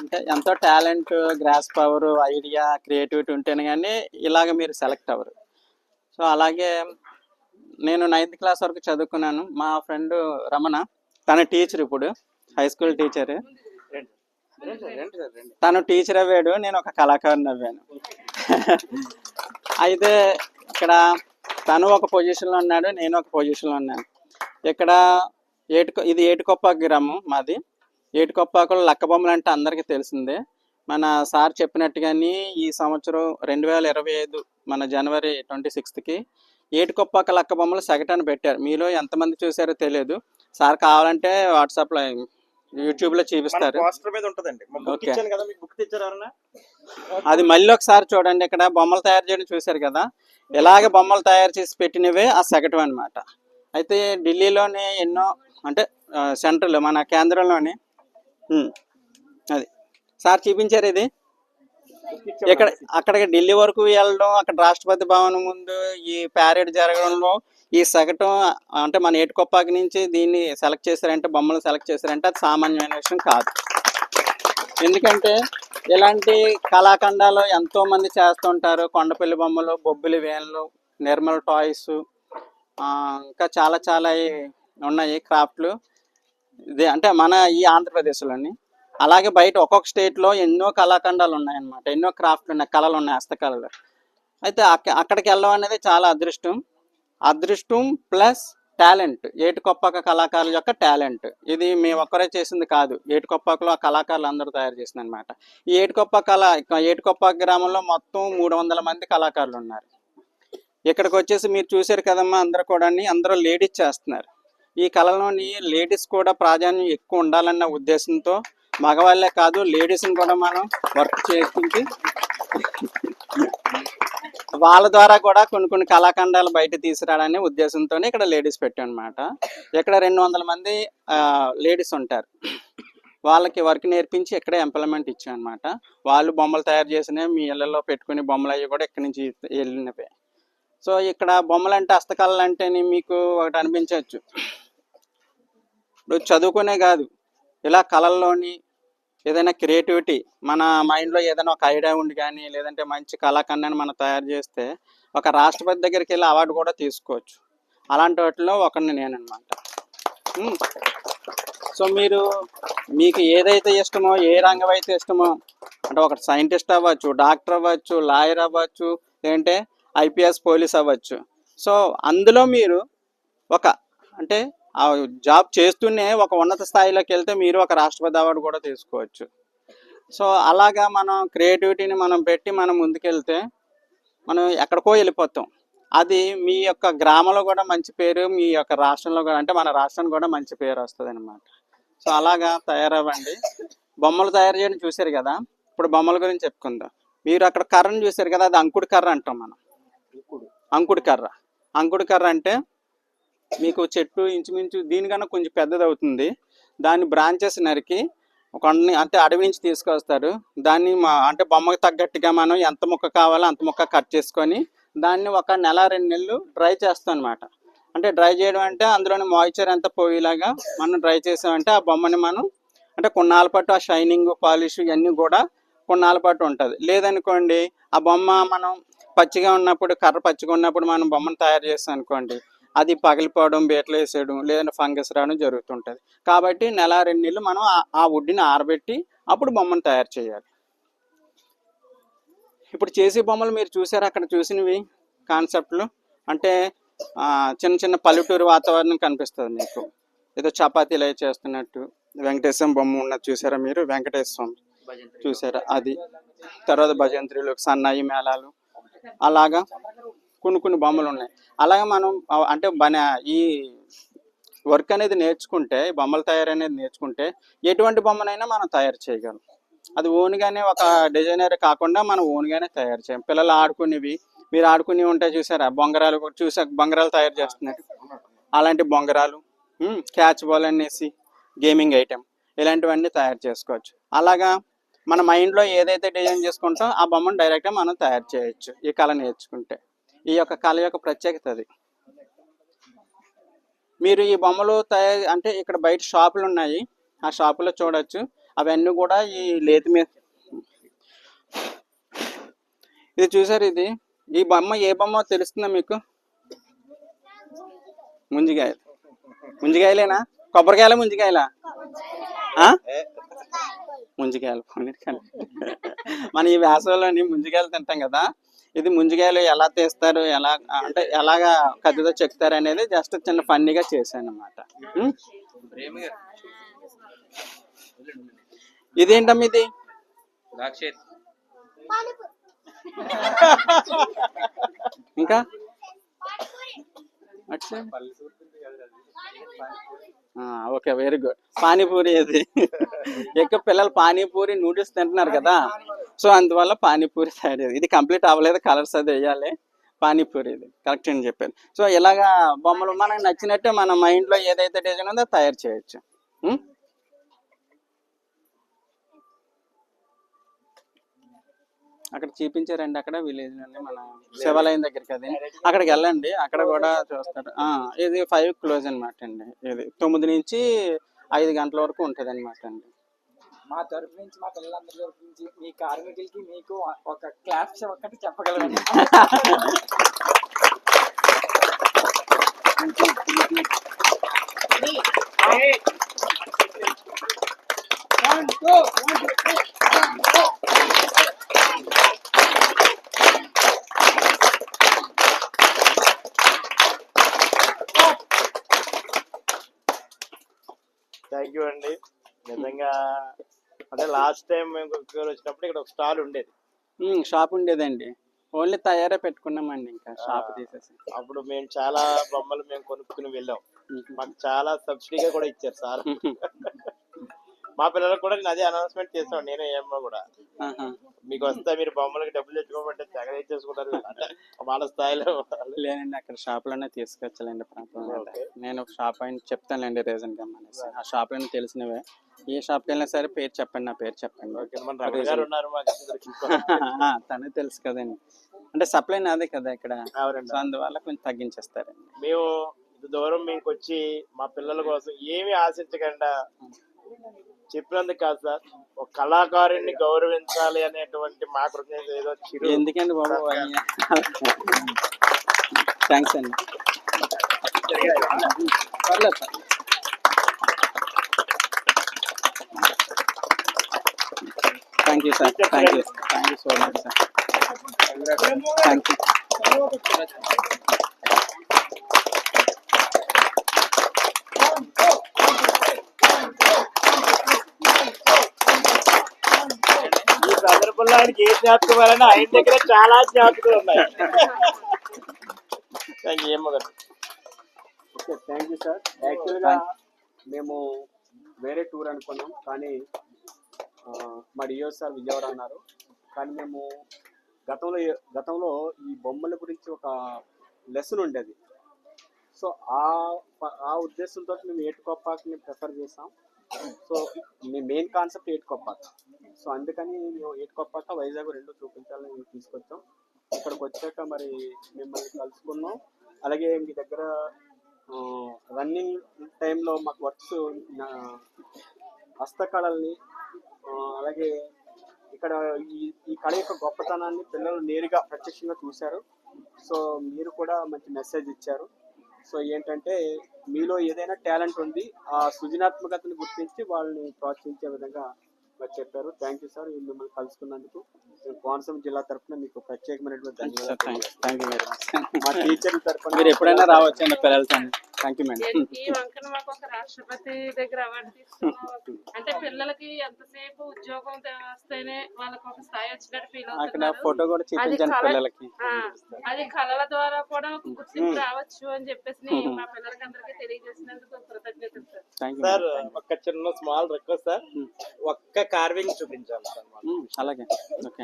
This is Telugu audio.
అంటే ఎంతో టాలెంట్, గ్రాస్ పవర్, ఐడియా, క్రియేటివిటీ ఉంటేనే కానీ ఇలాగ మీరు సెలెక్ట్ అవ్వరు. సో అలాగే నేను 9th క్లాస్ వరకు చదువుకున్నాను. మా ఫ్రెండ్ రమణ, తన టీచర్, ఇప్పుడు హై స్కూల్ టీచర్. తను టీచర్ అవ్వాడు, నేను ఒక కళాకారుని అవ్వాను. అయితే ఇక్కడ తను ఒక పొజిషన్లో ఉన్నాడు, నేను ఒక పొజిషన్లో ఉన్నాను. ఇక్కడ ఇది ఏటికొప్పాక గ్రామం మాది. ఏటికొప్పాకలో లక్క బొమ్మలు అంటే అందరికీ తెలిసిందే. మన సార్ చెప్పినట్టుగాని ఈ సంవత్సరం 2025 మన జనవరి 26కి ఏటికొప్పాక లక్క బొమ్మలు సగటాన్ని పెట్టారు. మీలో ఎంతమంది చూసారో తెలియదు. సార్ కావాలంటే వాట్సాప్లో, యూట్యూబ్లో చూపిస్తారు. అది మళ్ళీ ఒకసారి చూడండి. ఇక్కడ బొమ్మలు తయారు చేయడం చూశారు కదా, ఇలాగ బొమ్మలు తయారు చేసి పెట్టినవే ఆ సగటు అనమాట. అయితే ఢిల్లీలోని ఎన్నో, అంటే సెంట్రల్ మన కేంద్రంలోని అది సార్ చూపించారు. ఇది ఇక్కడ అక్కడికి ఢిల్లీ వరకు వెళ్ళడం, అక్కడ రాష్ట్రపతి భవన్ ముందు ఈ ప్యారేడ్ జరగడంలో ఈ సగటు, అంటే మన ఏటికొప్పాకి నుంచి దీన్ని సెలెక్ట్ చేశారంటే, బొమ్మలు సెలెక్ట్ చేశారంటే అది సామాన్యమైన విషయం కాదు. ఎందుకంటే ఇలాంటి కళాఖండాలు ఎంతో మంది చేస్తుంటారు. కొండపల్లి బొమ్మలు, బొబ్బిలి వేన్లు, నిర్మల్ టాయ్స్, ఇంకా చాలా చాలా ఉన్నాయి క్రాఫ్ట్లు. ఇది అంటే మన ఈ ఆంధ్రప్రదేశ్లోని. అలాగే బయట ఒక్కొక్క స్టేట్లో ఎన్నో కళాఖండాలు ఉన్నాయన్నమాట, ఎన్నో క్రాఫ్ట్లు ఉన్నాయి, కళలు ఉన్నాయి, హస్తకళలు. అయితే అక్కడికి వెళ్ళడం అనేది చాలా అదృష్టం ప్లస్ టాలెంట్. ఏటికొప్పాక కళాకారుల యొక్క టాలెంట్ ఇది మేము ఒక్కరే చేసింది కాదు. ఏటికొప్పాకలో ఆ కళాకారులు అందరూ తయారు చేసింది అనమాట. ఈ ఏటికొప్పాక గ్రామంలో మొత్తం 300 మంది కళాకారులు ఉన్నారు. ఇక్కడికి వచ్చేసి మీరు చూసారు కదమ్మా, అందరూ కూడా అందరూ లేడీస్ చేస్తున్నారు. ఈ కళలోని లేడీస్ కూడా ప్రాధాన్యం ఎక్కువ ఉండాలన్న ఉద్దేశంతో మగవాళ్ళే కాదు, లేడీస్ని కూడా మనం వర్క్ చేయించి వాళ్ళ ద్వారా కూడా కొన్ని కళాఖండాలు బయట తీసుకురావడనే ఉద్దేశంతో ఇక్కడ లేడీస్ పెట్టాం అనమాట. ఇక్కడ 200 మంది లేడీస్ ఉంటారు. వాళ్ళకి వర్క్ నేర్పించి ఇక్కడే ఎంప్లాయ్మెంట్ ఇచ్చాం అనమాట. వాళ్ళు బొమ్మలు తయారు చేసినవి మీ ఇళ్లలో పెట్టుకుని బొమ్మలు అవి కూడా ఇక్కడి నుంచి వెళ్ళినవే. సో ఇక్కడ బొమ్మలు అంటే, హస్తకళలు అంటే మీకు ఒకటి అనిపించవచ్చు, ఇప్పుడు చదువుకునే కాదు, ఇలా కళల్లోని ఏదైనా క్రియేటివిటీ, మన మైండ్లో ఏదైనా ఒక ఐడియా ఉండి కానీ, లేదంటే మంచి కళాఖండాన్ని మనం తయారు చేస్తే ఒక రాష్ట్రపతి దగ్గరికి వెళ్ళి అవార్డు కూడా తీసుకోవచ్చు. అలాంటి వాటిలో ఒకరిని నేను అనమాట. సో మీకు ఏదైతే ఇష్టమో, ఏ రంగం అయితే ఇష్టమో, అంటే ఒక సైంటిస్ట్ అవ్వచ్చు, డాక్టర్ అవ్వచ్చు, లాయర్ అవ్వచ్చు, లేదంటే IPS పోలీస్ అవ్వచ్చు. సో అందులో మీరు అంటే ఆ జాబ్ చేస్తూనే ఒక ఉన్నత స్థాయిలోకి వెళ్తే మీరు ఒక రాష్ట్రపతి అవార్డు కూడా తీసుకోవచ్చు. సో అలాగా మనం క్రియేటివిటీని మనం పెట్టి మనం ముందుకెళ్తే మనం ఎక్కడికో వెళ్ళిపోతాం. అది మీ యొక్క గ్రామంలో కూడా మంచి పేరు, మీ యొక్క రాష్ట్రంలో కూడా, అంటే మన రాష్ట్రానికి కూడా మంచి పేరు వస్తుంది అనమాట. సో అలాగా తయారవ్వండి. బొమ్మలు తయారు చేయడం చూశారు కదా, ఇప్పుడు బొమ్మల గురించి చెప్పుకుందాం. మీరు అక్కడ కర్రను చూశారు కదా, అది అంకుడు కర్ర అంటాం మనం. అంకుడు కర్ర అంటే మీకు చెట్టు ఇంచుమించు దీనికన్నా కొంచెం పెద్దది అవుతుంది. దాని బ్రాంచెస్ నరికి అంటే అడవి నుంచి తీసుకొస్తారు. దాన్ని అంటే బొమ్మకు తగ్గట్టుగా మనం ఎంత ముక్క కావాలో అంత ముక్క కట్ చేసుకొని దాన్ని 1 నెల 2 నెలలు డ్రై చేస్తాం అనమాట. అంటే డ్రై చేయడం అంటే అందులోని మాయిశ్చర్ ఎంత పోయేలాగా మనం డ్రై చేసామంటే ఆ బొమ్మని మనం, అంటే కొన్నాళ్ళ పాటు ఆ షైనింగ్, పాలిష్ ఇవన్నీ కూడా కొన్నాళ్ళ పాటు ఉంటుంది. లేదనుకోండి, ఆ బొమ్మ మనం పచ్చిగా ఉన్నప్పుడు, కర్ర పచ్చిగా ఉన్నప్పుడు మనం బొమ్మను తయారు చేస్తాం అనుకోండి, అది పగిలిపోవడం, బీటలు వేసేయడం, లేదంటే ఫంగస్ రావడం జరుగుతుంటుంది. కాబట్టి 1 నెల 2 నెలలు మనం ఆ వుడ్ని ఆరబెట్టి అప్పుడు బొమ్మను తయారు చేయాలి. ఇప్పుడు చేసే బొమ్మలు మీరు చూసారు, అక్కడ చూసినవి కాన్సెప్ట్లు అంటే చిన్న చిన్న పల్లెటూరు వాతావరణం కనిపిస్తుంది మీకు. ఏదో చపాతీలు అవి చేస్తున్నట్టు. వెంకటేశ్వరం బొమ్మ ఉన్నది చూసారా మీరు, వెంకటేశ్వరం చూసారా, అది. తర్వాత భజంత్రులు, సన్నాయి మేళాలు, అలాగా కొన్ని బొమ్మలు ఉన్నాయి. అలాగే మనం అంటే ఈ వర్క్ అనేది నేర్చుకుంటే, బొమ్మలు తయారు అనేది నేర్చుకుంటే ఎటువంటి బొమ్మనైనా మనం తయారు చేయగలం. అది ఓన్గానే ఒక డిజైనర్ కాకుండా మనం ఓన్గానే తయారు చేయం. పిల్లలు ఆడుకునేవి మీరు ఆడుకునేవి ఉంటాయి చూసారా, బొంగరాలు కూడా చూసాక బొంగరాలు తయారు చేస్తున్నారు. అలాంటి బొంగరాలు, క్యాచ్ బాల్ అనేసి గేమింగ్ ఐటెం, ఇలాంటివన్నీ తయారు చేసుకోవచ్చు. అలాగా మన మైండ్లో ఏదైతే డిజైన్ చేసుకుంటాం ఆ బొమ్మను డైరెక్ట్గా మనం తయారు చేయొచ్చు ఈ కళ నేర్చుకుంటే. ఈ యొక్క కళ యొక్క ప్రత్యేకత అది. మీరు ఈ బొమ్మలు తయారు అంటే ఇక్కడ బయట షాపులు ఉన్నాయి, ఆ షాపులో చూడొచ్చు. అవన్నీ కూడా ఈ లేతి మీద. ఇది చూసారు, ఇది ఈ బొమ్మ ఏ బొమ్మ తెలుస్తుందా మీకు? ముంజికాయలు. ముంజికాయలేనా? కొబ్బరికాయల ముంజికాయల? ముంజికాయలు. మన ఈ వేసవిలోని ముంజికాయలు తింటాం కదా, ఇది ముంజికాయలు ఎలా తీస్తారు, ఎలా అంటే ఎలాగా కత్తితో చెక్కుతారు అనేది జస్ట్ చిన్న ఫన్నీగా చేశాను అనమాట. ఇదేంటమ్మా ఇది? ఇంకా ఓకే, వెరీ గుడ్. పానీపూరి. అది ఎక్కువ పిల్లలు పానీపూరి నూడిల్స్ తింటున్నారు కదా, సో అందువల్ల పానీపూరి తయారు. ఇది కంప్లీట్ అవ్వలేదు, కలర్స్ అది వేయాలి. పానీపూరి ఇది కరెక్ట్ అని చెప్పారు. సో ఇలాగా బొమ్మలు మనకు నచ్చినట్టే మన మైండ్లో ఏదైతే డిజైన్ ఉందో తయారు చేయొచ్చు. అక్కడ చూపించారండి, అక్కడ విలేజ్ నుండి మన శివాలయం దగ్గరికి. అది అక్కడికి వెళ్ళండి, అక్కడ కూడా చూస్తారు. ఇది 5 క్లోజ్ అనమాట అండి. ఇది 9 నుంచి 5 గంటల వరకు ఉంటుంది అనమాట అండి. మా తరఫు నుంచి, మా పిల్లలందరి తరఫు నుంచి మీ కార్మికులకి మీకు ఒక క్లాప్స్ ఒక్కటి చెప్పగలరండి. థ్యాంక్ యూ అండి. నిజంగా అంటే లాస్ట్ టైం మేము వచ్చినప్పుడు ఇక్కడ ఒక స్టాల్ ఉండేది, షాప్ ఉండేదండి. ఓన్లీ తయారే పెట్టుకున్నామండి, ఇంకా షాప్ తీసేసి. అప్పుడు మేము చాలా బొమ్మలు మేము కొనుక్కుని వెళ్ళాం. మాకు చాలా సబ్సిడీగా కూడా ఇచ్చారు సార్. మా పిల్లలకు కూడా నేను అదే అనౌన్స్మెంట్ చేసాం, నేను ఏమో కూడా మీకు వస్తే మీరు బొమ్మలకి డబ్బులు తెచ్చుకోమంటే తెగ తెచ్చేసుకుంటారు వాళ్ళ స్థాయిలో. లేనండి, అక్కడ షాప్లోనే తీసుకొచ్చాలండి ప్రాబ్లం. నేను ఒక షాప్ అయిన చెప్తానులేండి రీజన్ గా. ఆ షాప్లోనే తెలిసినవే. ఏ షాప్కి వెళ్ళినా సరే పేరు చెప్పండి, నా పేరు చెప్పండి. తనే తెలుసు కదండి, అంటే సప్లై నాదే కదా ఇక్కడ, సో అందువల్ల కొంచెం తగ్గించేస్తారండి. మేము ఇంత దూరం మీకు వచ్చి మా పిల్లల కోసం ఏమి ఆశించకుండా చెప్పినందుకు కాదు సార్, ఒక కళాకారుని గౌరవించాలి అనేటువంటి మా కృతజ్ఞత ఏదో చిరు. ఎందుకండి బాబు, థ్యాంక్స్ అండి. పర్లేదు sir. Thank you sir, thank you so much sir, thank you. ఈ సందర్భంలో ఆయనకి ఏ జ్ఞాపకం ఆయన దగ్గర చాలా జ్ఞాపకాలు ఉన్నాయి. థ్యాంక్ యూ ఏమో గారు. Okay, thank you sir. యాక్చువల్గా మేము వేరే టూర్ అనుకున్నాం, కానీ మా డిఓ సార్ విజయవాడ అన్నారు. కానీ మేము గతంలో ఈ బొమ్మల గురించి ఒక లెసన్ ఉండేది. సో ఆ ఉద్దేశంతో మేము ఏటుకొప్పాకని ప్రిఫర్ చేసాం. సో మీ మెయిన్ కాన్సెప్ట్ ఏటుకొప్పాక. సో అందుకని మేము ఏటుకొప్పాక వైజాగ్ 2 చూపించాలని తీసుకొచ్చాం. ఇక్కడికి వచ్చాక మరి మిమ్మల్ని కలుసుకున్నాం. అలాగే మీ దగ్గర రన్నింగ్ టైంలో మాకు వర్క్స్, హస్తకళల్ని, అలాగే ఇక్కడ ఈ కళ యొక్క గొప్పతనాన్ని పిల్లలు నేరుగా ప్రత్యక్షంగా చూశారు. సో మీరు కూడా మంచి మెసేజ్ ఇచ్చారు. సో ఏంటంటే మీలో ఏదైనా టాలెంట్ ఉంది, ఆ సృజనాత్మకతను గుర్తించి వాళ్ళని ప్రోత్సహించే విధంగా మరి చెప్పారు. Thank you sir. మిమ్మల్ని కలుసుకున్నందుకు కోనసీమ జిల్లా తరఫున మీకు ప్రత్యేకమైనటువంటి ధన్యవాదాలు. మా టీచర్ తరఫున మీరు ఎప్పుడైనా రావచ్చండి పిల్లలతో. Thank you madam. ఈ వంకన మాకు ఒక రాష్ట్రపతి దగ్గర అవార్డు తీసుకున్నాం. అంటే పిల్లలకి ఎంతసేపు ఉద్యోగం వస్తేనే వాళ్ళకి ఒక స్థాయి వచ్చినట్టు ఫీల్ అవుతున్నారు. ఫోటో కూడా చూపించండి పిల్లలకి. అది కళల ద్వారా కూడా గుర్తింపు రావచ్చు అని చెప్పేసి మా పిల్లలకి అందరికీ తెలియజేసినందుకు కృతజ్ఞతలు సార్. సార్ ఒక చిన్న స్మాల్ రిక్వెస్ట్ సార్, ఒక్క కార్వింగ్ చూపించాలి సార్. అలాగే. ఓకే.